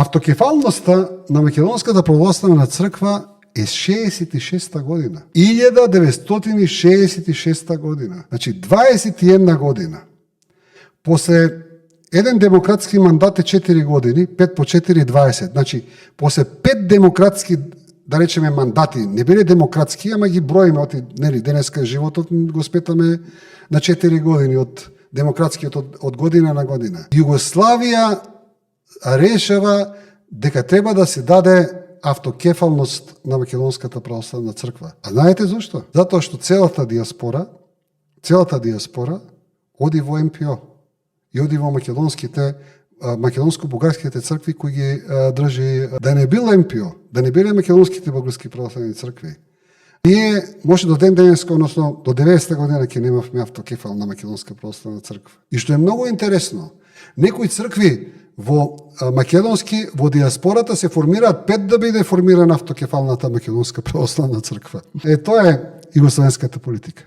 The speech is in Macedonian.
Автокефалноста на Македонската православна црква е 66-та година. 1966 година. Значи 21 година. После еден демократски мандат е 4 години, 5 по 4 20. Значи после 5 демократски, да речеме, мандати, не биле демократски, ама ги броиме, нели, денеска животот го спетаме на 4 години од демократскиот од година на година. Југославија решава дека треба да се даде автокефалност на Македонската православна црква. А знаете зашто? Затоа што целата диаспора оди во МПО и оди во македонско-бугарските цркви кои ги држи. Да не бил МПО, да не биле македонските бугарски православни цркви, ние може до ден денеска, односно до 90-та година ќе немавме автокефал на Македонска православна црква. И што е многу интересно, некои цркви во македонски, во диаспората се формираат пред да биде формирана автокефалната Македонска православна црква. Тоа е југословенската политика.